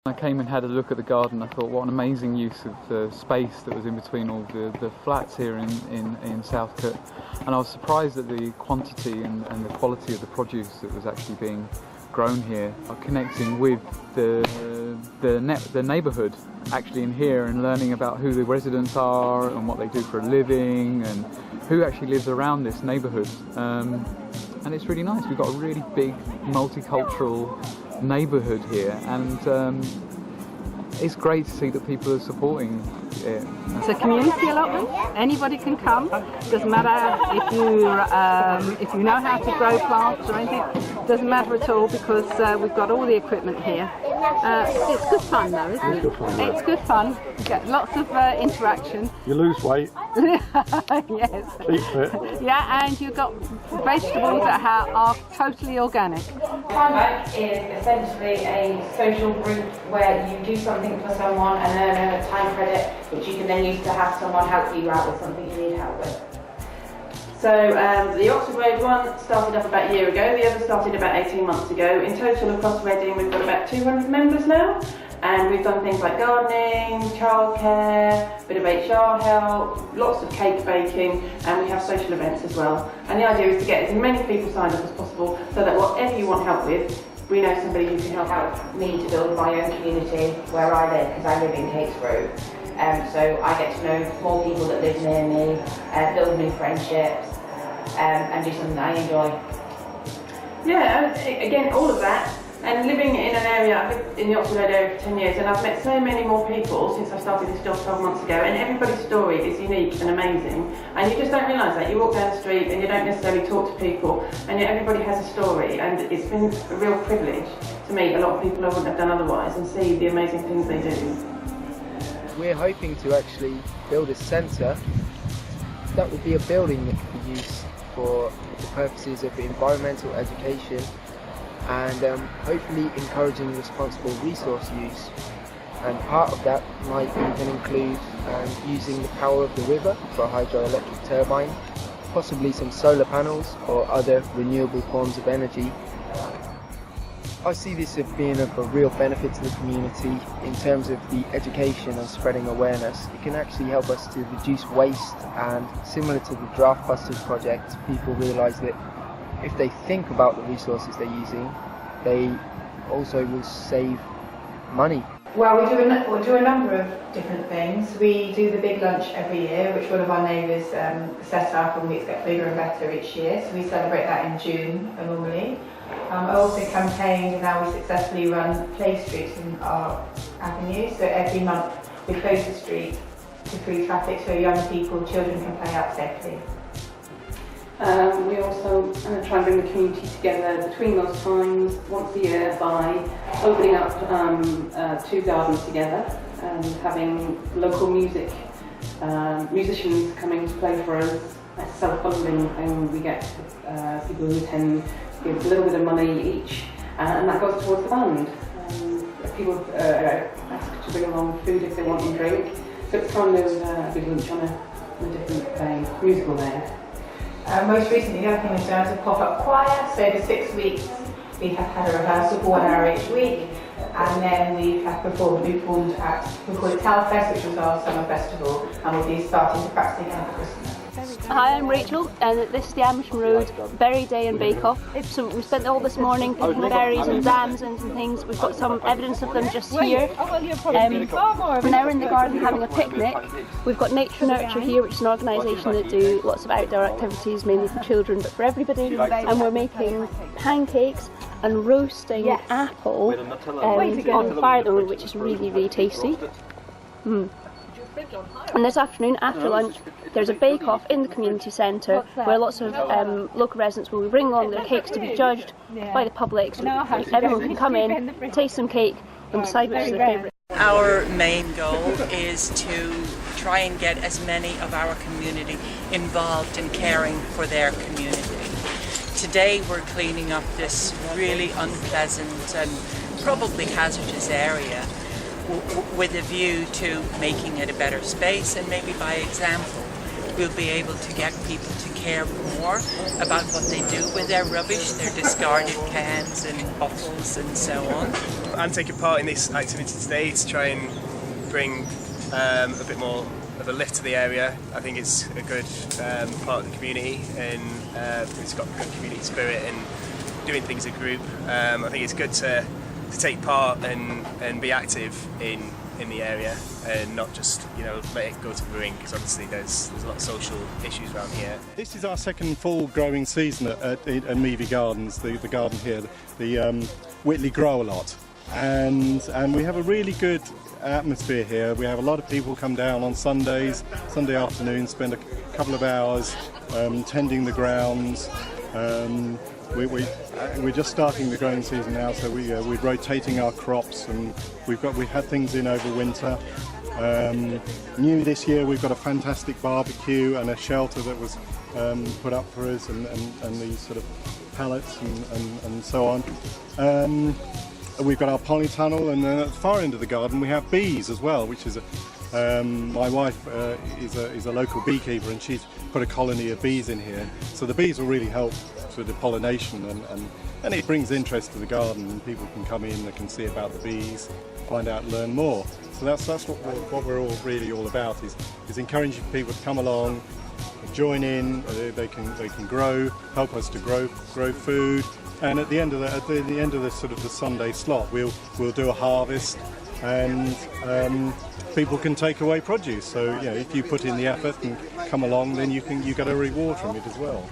I came and had a look at the garden. I thought, what an amazing use of the space that was in between all the flats here in Southcote. And I was surprised at the quantity and the quality of the produce that was actually being grown here, connecting with the neighbourhood actually in here and learning about who the residents are and what they do for a living and who actually lives around this neighbourhood. And it's really nice. We've got a really big multicultural neighbourhood here, and it's great to see that people are supporting it. It's a community allotment. Anybody can come. Doesn't matter if you know how to grow plants or anything. Doesn't matter at all, because we've got all the equipment here. It's good fun though, isn't it? It's good fun. You get lots of interaction. You lose weight. Yes. Keep fit. Yeah, and you've got vegetables that are totally organic. Timeback is essentially a social group where you do something for someone and earn a time credit, which you can then use to have someone help you out with something you need help with. So the Oxford Road one started up about a year ago, the other started about 18 months ago. In total across Reading we've got about 200 members now, and we've done things like gardening, childcare, a bit of HR help, lots of cake baking, and we have social events as well. And the idea is to get as many people signed up as possible so that whatever you want help with, we know somebody who can help me to build my own community where I live, because I live in Catesborough. So I get to know more people that live near me, build new friendships, and do something that I enjoy. Yeah, again, all of that. And living in an area, I've lived in the Oxford Road area for 10 years, and I've met so many more people since I started this job 12 months ago, and everybody's story is unique and amazing, and you just don't realise that. You walk down the street and you don't necessarily talk to people, and yet everybody has a story, and it's been a real privilege to meet a lot of people I wouldn't have done otherwise and see the amazing things they do. We're hoping to actually build a centre that would be a building that could be used for the purposes of environmental education and hopefully encouraging responsible resource use. And part of that might even include using the power of the river for a hydroelectric turbine, possibly some solar panels or other renewable forms of energy. I see this as being of a real benefit to the community in terms of the education and spreading awareness. It can actually help us to reduce waste, and similar to the Draft Busters project, people realise that if they think about the resources they're using, they also will save money. Well, we do a number of different things. We do the big lunch every year, which one of our neighbours set up, and we get bigger and better each year. So we celebrate that in June normally. I also campaigned, and now we successfully run play streets in our avenue. So every month we close the street to free traffic so young people, children can play out safely. We also try and bring the community together between those times once a year by opening up 2 gardens together and having local music, musicians coming to play for us. It's a self-funding thing. We get people who attend give a little bit of money each, and that goes towards the band. People ask to bring along food if they want and drink, so it's kind of a big lunch on a different vein, musical vein. Most recently, the other thing we've done is a pop-up choir. So for 6 weeks we have had a rehearsal for 1 hour each week, and then we call it Talfest, which was our summer festival, and we'll be starting to practice again for Christmas. Hi, I'm Rachel, and this is the Amersham Road Berry Day and Bake Off. So we spent all this morning picking berries and damsons and things. We've got some evidence of them just here. We're now in the garden having a picnic. We've got Nature Nurture here, which is an organisation that do lots of outdoor activities, mainly for children, but for everybody. And we're making pancakes and roasting apple on fire, which is really, really tasty. And this afternoon, after lunch, there's a bake-off in the community centre where lots of local residents will bring along their cakes to be judged by the public, so everyone can come in, taste some cake and decide which is their favourite. Our main goal is to try and get as many of our community involved in caring for their community. Today we're cleaning up this really unpleasant and probably hazardous area with a view to making it a better space and maybe by example we'll be able to get people to care more about what they do with their rubbish, their discarded cans and bottles and so on. I'm taking part in this activity today to try and bring a bit more of a lift to the area. I think it's a good part of the community, and it's got good community spirit and doing things in a group. I think it's good to take part and be active in the area and not just let it go to ruin, because obviously there's a lot of social issues around here. This is our second full growing season at Meavy Gardens, the garden here, the Whitley Grow a Lot, and we have a really good atmosphere here. We have a lot of people come down on Sunday afternoons, spend a couple of hours tending the grounds. We're just starting the growing season now, so we're rotating our crops, and we've had things in over winter. New this year, we've got a fantastic barbecue and a shelter that was put up for us, and these sort of pallets and so on. We've got our polytunnel, and then at the far end of the garden we have bees as well, which is my wife is a local beekeeper, and she's put a colony of bees in here. So the bees will really help with the pollination, and it brings interest to the garden, and people can come in, they can see about the bees, find out, learn more. So that's what we're all really all about, is encouraging people to come along, join in. They can grow, help us to grow food. And at the end of the sort of the Sunday slot, we'll do a harvest, and people can take away produce. So if you put in the effort and come along, then you get a reward from it as well.